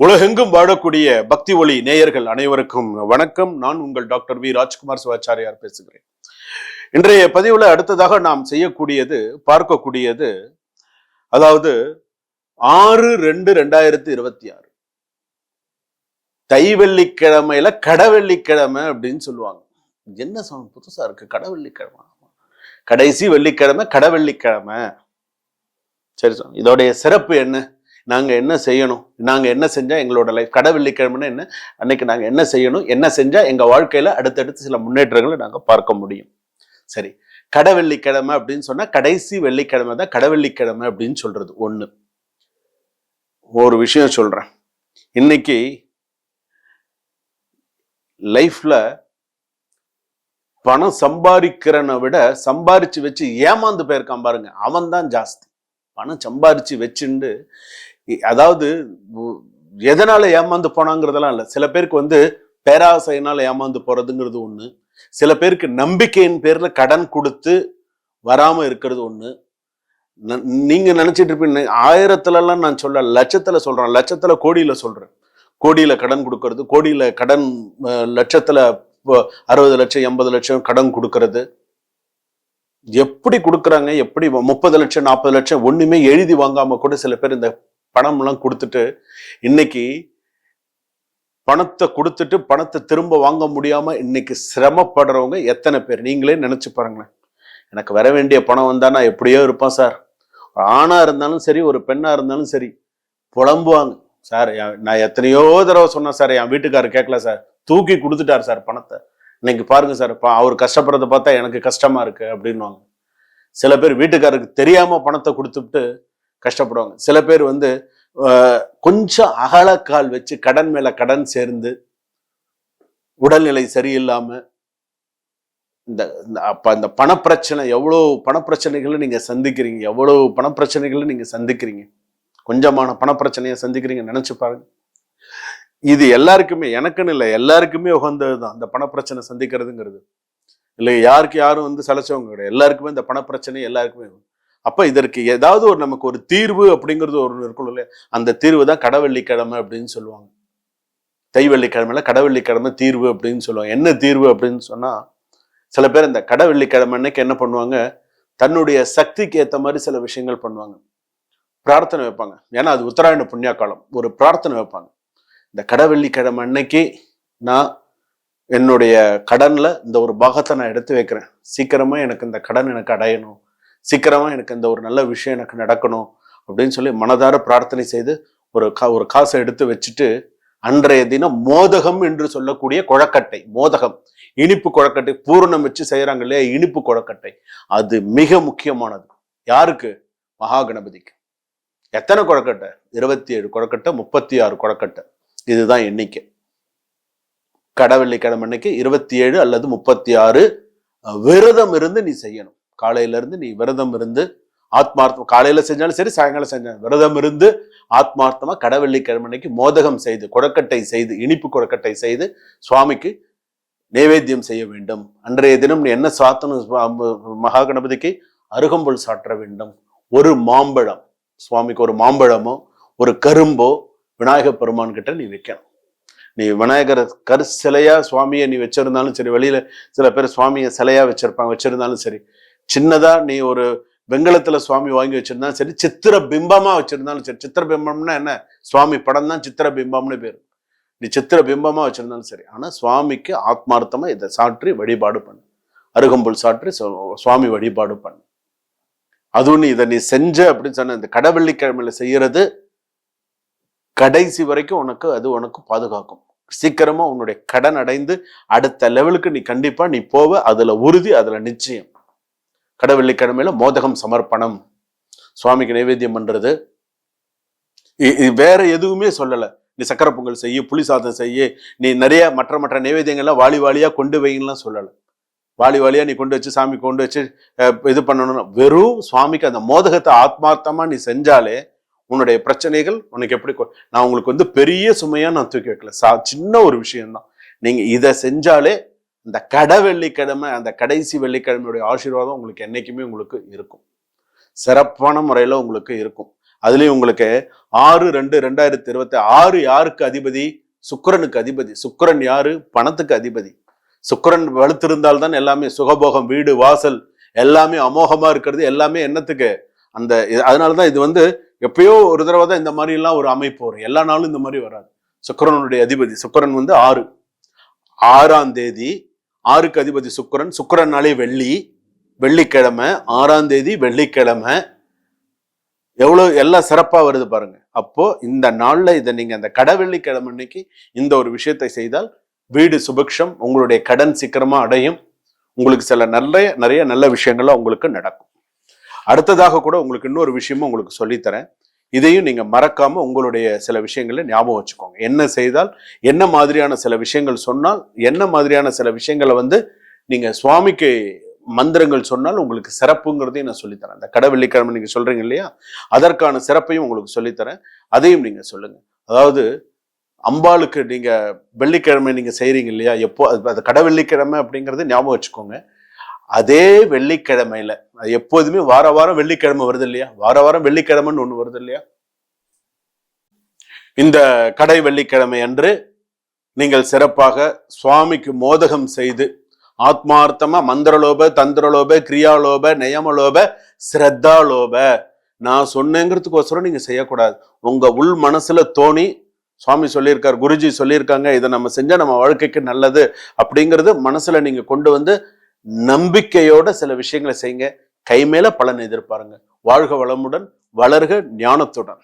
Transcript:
உலகெங்கும் வாழக்கூடிய பக்தி ஒளி நேயர்கள் அனைவருக்கும் வணக்கம். நான் உங்கள் டாக்டர் வி ராஜ்குமார் சிவாச்சாரியார் பேசுகிறேன். இன்றைய பதிவுல அடுத்ததாக நாம் பார்க்கக்கூடியது அதாவது 6/2/2026 தை வெள்ளிக்கிழமையில கடவெள்ளிக்கிழமை அப்படின்னு சொல்லுவாங்க. என்ன புதுசா இருக்கு, கடவெள்ளிக்கிழமை, கடைசி வெள்ளிக்கிழமை கடவெள்ளிக்கிழமை. சரி, இதோடைய சிறப்பு என்ன? நாங்க என்ன செய்யணும், நாங்க என்ன செஞ்சா எங்களோட லைஃப் கடவெள்ளிக்கிழமைன்னு என்ன, அன்னைக்கு நாங்க என்ன செய்யணும், என்ன செஞ்சா எங்க வாழ்க்கையில அடுத்தடுத்து சில முன்னேற்றங்களை நாங்க பார்க்க முடியும். சரி, கடவெள்ளிக்கிழமை அப்படின்னு சொன்னா கடைசி வெள்ளிக்கிழமை தான் கடவெள்ளிக்கிழமை அப்படின்னு சொல்றது. ஒண்ணு, ஒரு விஷயம் சொல்றேன். இன்னைக்கு லைஃப்ல பணம் சம்பாதிக்கிறனை விட சம்பாரிச்சு வச்சு ஏமாந்து போயிருக்கான் பாருங்க, அவன் தான் ஜாஸ்தி. பணம் சம்பாரிச்சு வச்சுண்டு, அதாவது எதனால ஏமாந்து போனாங்கிறதெல்லாம் இல்லை. சில பேருக்கு பேராசையினால ஏமாந்து போறதுங்கிறது ஒண்ணு, சில பேருக்கு நம்பிக்கையின் பேர்ல கடன் கொடுத்து வராம இருக்கிறது ஒண்ணு. நீங்க நினைச்சிட்டு இருப்பீங்க, 1000-லாம் நான் சொல்ல, லட்சத்துல சொல்றேன், லட்சத்துல கோடியில சொல்றேன். கோடியில கடன் கொடுக்கறது, கோடியில கடன், லட்சத்துல 60 லட்சம் 80 லட்சம் கடன் கொடுக்கறது. எப்படி கொடுக்குறாங்க, எப்படி 30 லட்சம் 40 லட்சம் ஒண்ணுமே எழுதி வாங்காம கூட சில பேர் இந்த பணம் எல்லாம் கொடுத்துட்டு, இன்னைக்கு பணத்தை கொடுத்துட்டு பணத்தை திரும்ப வாங்க முடியாம இன்னைக்கு சிரமப்படுறவங்க எத்தனை பேர் நீங்களே நினைச்சு பாருங்களேன். எனக்கு வர வேண்டிய பணம் வந்தா நான் எப்படியோ இருப்பேன் சார். ஆணா இருந்தாலும் சரி, ஒரு பெண்ணா இருந்தாலும் சரி, புலம்புவாங்க. சார், நான் எத்தனையோ தடவை சொன்னேன் சார், என் வீட்டுக்காரர் கேட்கல சார், தூக்கி கொடுத்துட்டாரு சார் பணத்தை. இன்னைக்கு பாருங்க சார், அவர் கஷ்டப்படுறத பார்த்தா எனக்கு கஷ்டமா இருக்கு அப்படின்வாங்க. சில பேர் வீட்டுக்காரருக்கு தெரியாம பணத்தை கொடுத்துட்டு கஷ்டப்படுவாங்க. சில பேர் கொஞ்சம் அகலக்கால் வச்சு கடன் மேல கடன் சேர்ந்து உடல்நிலை சரியில்லாம இந்த பணப்பிரச்சனை, எவ்வளவு பணப்பிரச்சனைகளை நீங்க சந்திக்கிறீங்க, எவ்வளவு பணப்பிரச்சனைகளை நீங்க சந்திக்கிறீங்க, கொஞ்சமான பணப்பிரச்சனையை சந்திக்கிறீங்க, நினைச்சு பாருங்க. இது எல்லாருக்குமே, எனக்குன்னு இல்லை, எல்லாருக்குமே உகந்ததுதான் இந்த பணப்பிரச்சனை சந்திக்கிறதுங்கிறது. இல்லை, யாருக்கு யாரும் சலைச்சவங்க கிடையாது, எல்லாருக்குமே இந்த பணப்பிரச்சனை எல்லாருக்குமே. அப்ப இதற்கு ஏதாவது நமக்கு ஒரு தீர்வு அப்படிங்கிறது ஒரு இருக்கும் இல்லையா, அந்த தீர்வு தான் கடவெள்ளிக்கிழமை அப்படின்னு சொல்லுவாங்க. தை வெள்ளிக்கிழமையில கடவெள்ளிக்கிழமை தீர்வு அப்படின்னு சொல்லுவாங்க. என்ன தீர்வு அப்படின்னு சொன்னா, சில பேர் இந்த கடவெள்ளிக்கிழமை அன்னைக்கு என்ன பண்ணுவாங்க, தன்னுடைய சக்திக்கு ஏற்ற மாதிரி சில விஷயங்கள் பண்ணுவாங்க. பிரார்த்தனை வைப்பாங்க. ஏன்னா அது உத்தராயண புண்ணிய காலம். ஒரு பிரார்த்தனை வைப்பாங்க, இந்த கடவெள்ளிக்கிழமை அன்னைக்கு நான் என்னுடைய கடன்ல இந்த ஒரு பாகத்தை நான் எடுத்து வைக்கிறேன், சீக்கிரமா எனக்கு இந்த கடன் எனக்கு அடையணும், சீக்கிரமா எனக்கு இந்த ஒரு நல்ல விஷயம் எனக்கு நடக்கணும் அப்படின்னு சொல்லி மனதார பிரார்த்தனை செய்து ஒரு காசை எடுத்து வச்சுட்டு, அன்றைய தினம் மோதகம் என்று சொல்லக்கூடிய கொழக்கட்டை, மோதகம் இனிப்பு கொழக்கட்டை, பூரணம் வச்சு செய்யறாங்க இல்லையா, இனிப்பு கொழக்கட்டை, அது மிக முக்கியமானது. யாருக்கு? மகா கணபதிக்கு. எத்தனை கொழக்கட்டை? 27 கொழக்கட்டை, 36 கொழக்கட்டை, இதுதான் எண்ணிக்கை. கடவெள்ளிக்கிழமை அன்னைக்கு 27 அல்லது 36 விரதம் இருந்து நீ செய்யணும். காலையில இருந்து நீ விரதம் இருந்து ஆத்மார்த்தம், காலையில செஞ்சாலும் சரி, சாயங்காலம் செஞ்சாலும் விரதம் இருந்து ஆத்மார்த்தமா கடவெள்ளிக்கிழமை அன்னைக்கு மோதகம் செய்து, கொழக்கட்டை செய்து, இனிப்பு கொழக்கட்டை செய்து சுவாமிக்கு நைவேத்தியம் செய்ய வேண்டும். அன்றைய தினம் நீ என்ன சாத்தணும், மகா கணபதிக்கு அருகம்புல் சாற்ற வேண்டும். ஒரு மாம்பழம், சுவாமிக்கு ஒரு மாம்பழமோ ஒரு கரும்போ விநாயகர் பெருமான் கிட்ட நீ வைக்கணும். நீ விநாயகர் சிலையா சுவாமியை நீ வச்சிருந்தாலும் சரி, வெளியில சில பேர் சுவாமியை சிலையா வச்சிருந்தாலும் சரி, சின்னதா நீ ஒரு வெங்கலத்துல சுவாமி வாங்கி வச்சிருந்தாலும் சரி, சித்திர பிம்பமா வச்சிருந்தாலும் சரி. சித்திர பிம்பம்னா என்ன, சுவாமி படம் தான் சித்திர பிம்பம்னு பேரு. நீ சித்திர பிம்பமா வச்சிருந்தாலும் சரி, ஆனா சுவாமிக்கு ஆத்மார்த்தமா இதை சாற்றி வழிபாடு பண்ணு, அருகம்புல் சாற்றி சுவாமி வழிபாடு பண்ணு. அதுவும் நீ செஞ்ச அப்படின்னு சொன்ன, இந்த கடவெள்ளிக்கிழமையில செய்யறது கடைசி வரைக்கும் உனக்கு பாதுகாக்கும். சீக்கிரமா உன்னுடைய கடன் அடைந்து அடுத்த லெவலுக்கு நீ கண்டிப்பா நீ போவ, அதுல உறுதி, அதுல நிச்சயம். கடவெள்ளிக்கிழமையில மோதகம் சமர்ப்பணம், சுவாமிக்கு நைவேத்தியம் பண்றது, வேற எதுவுமே சொல்லல. நீ சக்கரை பொங்கல் செய்ய, புளி சாதம் செய்ய, நீ நிறைய மற்ற நைவேத்தியங்கள்லாம் வாளி வாளியா கொண்டு வைங்கலாம் சொல்லல. வாளி வாளியா நீ கொண்டு வச்சு சாமி கொண்டு வச்சு இது பண்ணணும். வெறும் சுவாமிக்கு அந்த மோதகத்தை ஆத்மார்த்தமா நீ செஞ்சாலே உன்னுடைய பிரச்சனைகள் உனக்கு எப்படி, நான் உங்களுக்கு பெரிய சுமையா நான் தூக்கி வைக்கல, சின்ன ஒரு விஷயம்தான். நீங்க இதை செஞ்சாலே இந்த கடவெள்ளிக்கிழமை, அந்த கடைசி வெள்ளிக்கிழமையுடைய ஆசீர்வாதம் உங்களுக்கு என்னைக்குமே உங்களுக்கு இருக்கும், சிறப்பான முறையில உங்களுக்கு இருக்கும். அதுலயும் உங்களுக்கு 6/2/2026 யாருக்கு அதிபதி? சுக்கிரனுக்கு அதிபதி. சுக்கிரன் யாரு? பணத்துக்கு அதிபதி. சுக்கிரன் வலுத்திருந்தால்தான் எல்லாமே சுகபோகம், வீடு வாசல் எல்லாமே அமோகமா இருக்கிறது. எல்லாமே என்னத்துக்கு? அந்த அதனாலதான் இது எப்பயோ ஒரு தடவை தான் இந்த மாதிரி எல்லாம் ஒரு அமைப்பு வரும். எல்லா நாளும் இந்த மாதிரி வராது. சுக்கிரனுடைய அதிபதி சுக்கிரன் 6ஆம் தேதி, 6க்கு அதிபதி சுக்கிரன். சுக்கிரனாலே வெள்ளிக்கிழமை, 6ஆம் தேதி வெள்ளிக்கிழமை. எவ்வளவு எல்லாம் சிறப்பா வருது பாருங்க. அப்போ இந்த நாள்ல இதை நீங்க அந்த கடவெள்ளிக்கிழமை அன்னைக்கு இந்த ஒரு விஷயத்தை செய்தால் வீடு சுபிக்ஷம், உங்களுடைய கடன் சீக்கிரமா அடையும், உங்களுக்கு சில நிறைய நல்ல விஷயங்கள்லாம் உங்களுக்கு நடக்கும். அடுத்ததாக கூட உங்களுக்கு இன்னொரு விஷயமும் உங்களுக்கு சொல்லித்தரேன். இதையும் நீங்க மறக்காம உங்களுடைய சில விஷயங்களை ஞாபகம் வச்சுக்கோங்க. என்ன செய்தால், என்ன மாதிரியான சில விஷயங்கள் சொன்னால், என்ன மாதிரியான சில விஷயங்களை நீங்க சுவாமிக்கு மந்திரங்கள் சொன்னால் உங்களுக்கு சிறப்புங்கிறதையும் நான் சொல்லித்தரேன். அந்த கடவெள்ளிக்கிழமை நீங்க சொல்றீங்க இல்லையா, அதற்கான சிறப்பையும் உங்களுக்கு சொல்லித்தரேன். அதையும் நீங்க சொல்லுங்க. அதாவது அம்பாளுக்கு நீங்க வெள்ளிக்கிழமை நீங்க செய்றீங்க இல்லையா, எப்போ அது கடவெள்ளிக்கிழமை அப்படிங்கறது ஞாபகம் வச்சுக்கோங்க. அதே வெள்ளிக்கிழமையில எப்போதுமே வாரம் வெள்ளிக்கிழமை வருது இல்லையா, வாரம் வெள்ளிக்கிழமைன்னு ஒண்ணு வருது இல்லையா, இந்த கடை வெள்ளிக்கிழமை அன்று நீங்கள் சிறப்பாக சுவாமிக்கு மோதகம் செய்து ஆத்மார்த்தமா மந்திரலோப, தந்திரலோப, கிரியாலோப, நயமலோப, ஸ்ரத்தாலோப நான் சொன்னேங்கிறதுக்கோசரம் நீங்க செய்யக்கூடாது. உங்க உள் மனசுல தோணி, சுவாமி சொல்லியிருக்காரு, குருஜி சொல்லியிருக்காங்க, இதை நம்ம செஞ்சா நம்ம வாழ்க்கைக்கு நல்லது அப்படிங்கிறது மனசுல நீங்க கொண்டு நம்பிக்கையோட சில விஷயங்களை செய்யுங்க. கை மேல பலன் எதிர்பாருங்க. வாழ்க வளமுடன், வளர்க ஞானத்துடன்.